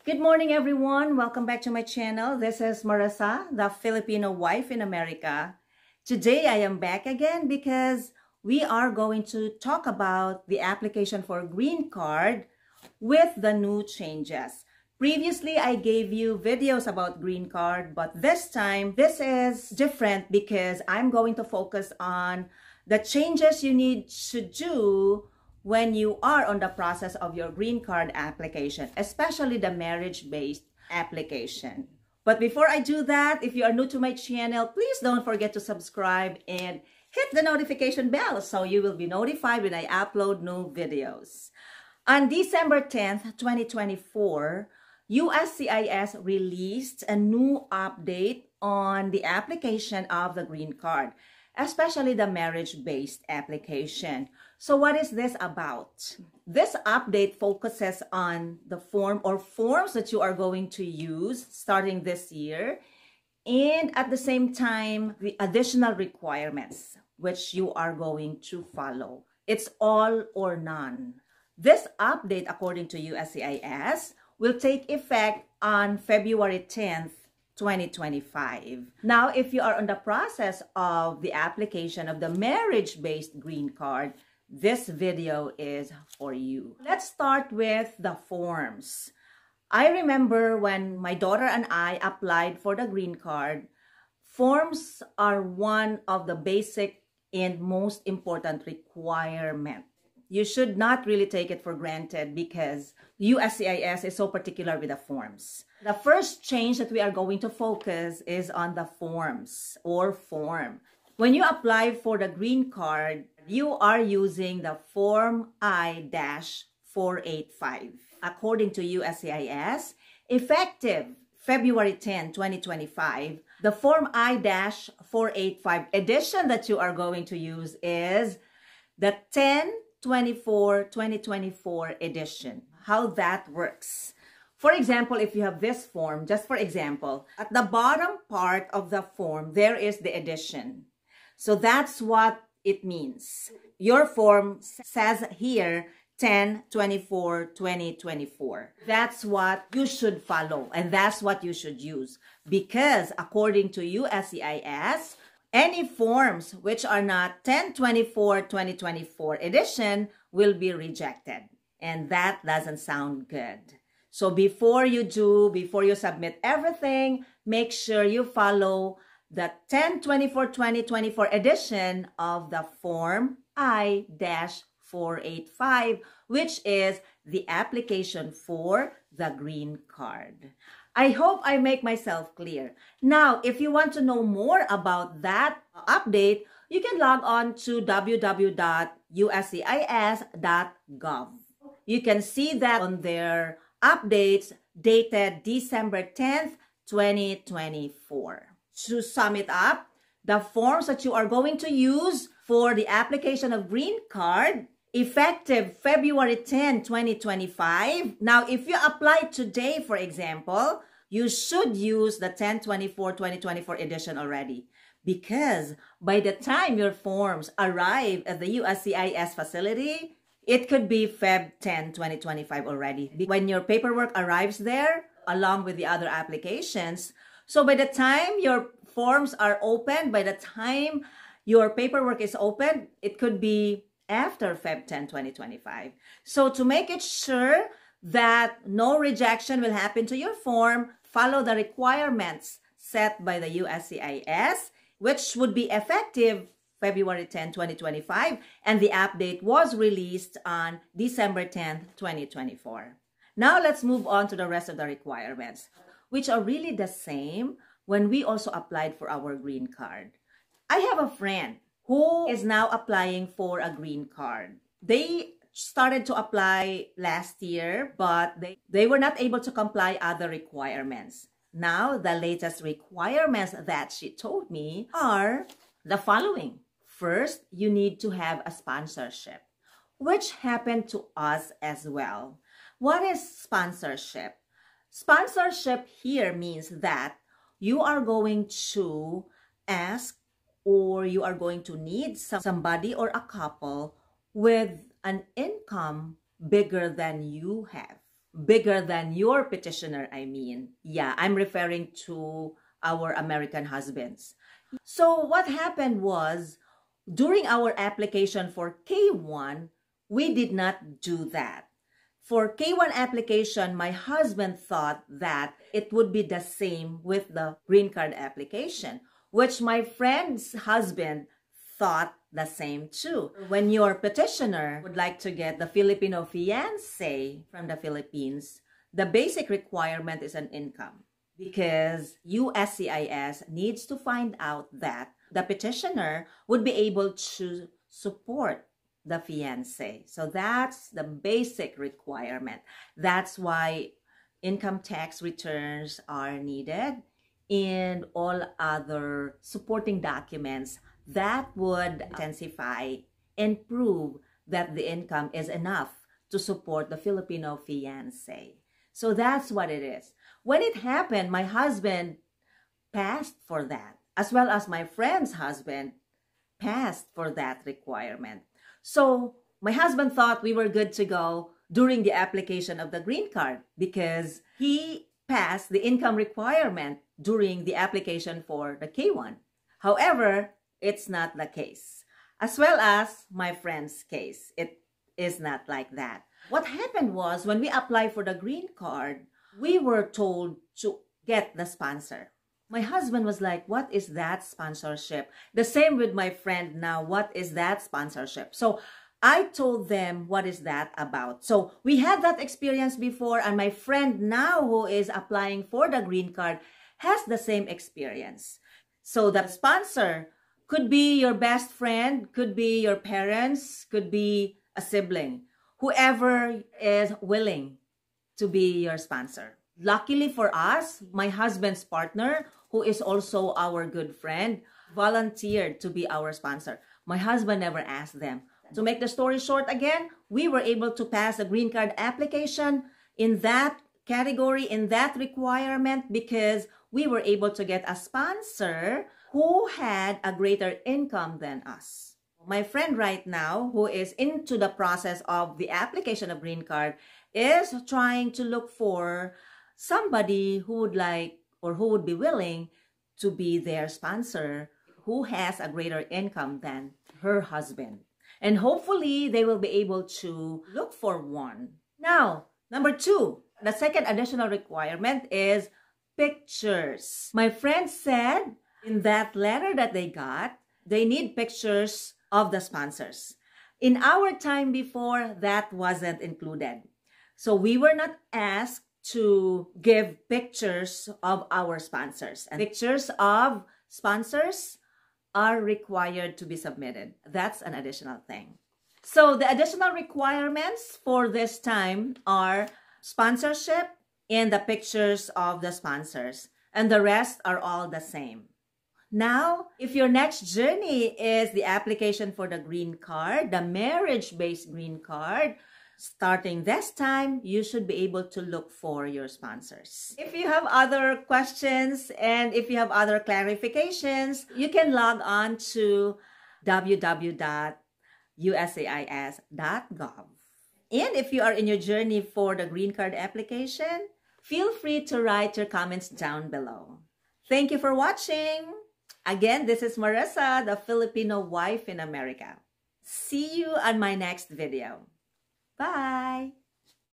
Good morning, everyone. Welcome back to my channel. This is Marissa, the Filipino wife in America. Today, I am back again because we are going to talk about the application for green card with the new changes. Previously, I gave you videos about green card, but this time, this is different because I'm going to focus on the changes you need to do when you are on the process of your green card application, especially the marriage-based application. But before I do that, if you are new to my channel, please don't forget to subscribe and hit the notification bell so you will be notified when I upload new videos. On December 10th, 2024, USCIS released a new update on the application of the green card, especially the marriage-based application. So what is this about? This update focuses on the form or forms that you are going to use starting this year, and at the same time, the additional requirements which you are going to follow. It's all or none. This update, according to USCIS, will take effect on February 10th, 2025. Now, if you are on the process of the application of the marriage-based green card, this video is for you. Let's start with the forms. I remember when my daughter and I applied for the green card, forms are one of the basic and most important requirements. You should not really take it for granted because USCIS is so particular with the forms. The first change that we are going to focus is on the forms or form. When you apply for the green card, you are using the Form I-485. According to USCIS, effective February 10, 2025, the Form I-485 edition that you are going to use is the 10/24/2024 edition. How that works. For example, if you have this form, just for example, at the bottom part of the form, there is the edition. So that's what it means. Your form says here 10/24/2024. That's what you should follow and that's what you should use because according to USCIS, any forms which are not 10/24/2024 edition will be rejected. And that doesn't sound good. So before you submit everything, make sure you follow the 10/24/2024 edition of the Form I-485, which is the application for the green card. I hope I make myself clear. Now, if you want to know more about that update, you can log on to www.uscis.gov. You can see that on their updates dated December 10th, 2024. To sum it up, the forms that you are going to use for the application of green card, effective February 10, 2025. Now, if you apply today, for example, you should use the 10/24/2024 edition already because by the time your forms arrive at the USCIS facility, it could be Feb 10, 2025 already. When your paperwork arrives there, along with the other applications, so by the time your forms are open, by the time your paperwork is open, it could be after Feb 10, 2025. So to make it sure that no rejection will happen to your form, follow the requirements set by the USCIS, which would be effective February 10, 2025, and the update was released on December 10, 2024. Now let's move on to the rest of the requirements, which are really the same when we also applied for our green card. I have a friend who is now applying for a green card. They started to apply last year, but they were not able to comply other requirements. Now, the latest requirements that she told me are the following. First, you need to have a sponsorship, which happened to us as well. What is sponsorship? Sponsorship here means that you are going to ask or you are going to need somebody or a couple with an income bigger than you have. bigger than your petitioner, I mean. Yeah, I'm referring to our American husbands. So what happened was, during our application for K1, we did not do that. For K1 application, my husband thought that it would be the same with the green card application, which my friend's husband thought the same too. When your petitioner would like to get the Filipino fiancé from the Philippines, the basic requirement is an income, because USCIS needs to find out that the petitioner would be able to support the fiancé. So that's the basic requirement. That's why income tax returns are needed and all other supporting documents that would intensify and prove that the income is enough to support the Filipino fiancé. So that's what it is. When it happened, my husband passed for that, as well as my friend's husband passed for that requirement. So my husband thought we were good to go during the application of the green card because he passed the income requirement during the application for the K1. However, it's not the case. As well as my friend's case, it is not like that. What happened was, when we applied for the green card, we were told to get the sponsor. My husband was like, what is that sponsorship? The same with my friend now, what is that sponsorship? So I told them, what is that about? So we had that experience before, and my friend now who is applying for the green card has the same experience. So the sponsor could be your best friend, could be your parents, could be a sibling, whoever is willing to be your sponsor. Luckily for us, my husband's partner, who is also our good friend, volunteered to be our sponsor. My husband never asked them. To make the story short again, we were able to pass a green card application in that category, in that requirement, because we were able to get a sponsor who had a greater income than us. My friend right now, who is into the process of the application of green card, is trying to look for somebody who would like or who would be willing to be their sponsor who has a greater income than her husband. And hopefully they will be able to look for one. Now, number 2, the second additional requirement is pictures. My friend said in that letter that they got, they need pictures of the sponsors. In our time before, that wasn't included. So we were not asked to give pictures of our sponsors. And pictures of sponsors are required to be submitted. That's an additional thing. So the additional requirements for this time are sponsorship and the pictures of the sponsors. And the rest are all the same. Now, if your next journey is the application for the green card, the marriage-based green card, starting this time, you should be able to look for your sponsors. If you have other questions and if you have other clarifications, you can log on to www.uscis.gov. And if you are in your journey for the green card application, feel free to write your comments down below. Thank you for watching. Again, this is Marissa, the Filipino wife in America. See you on my next video. Bye!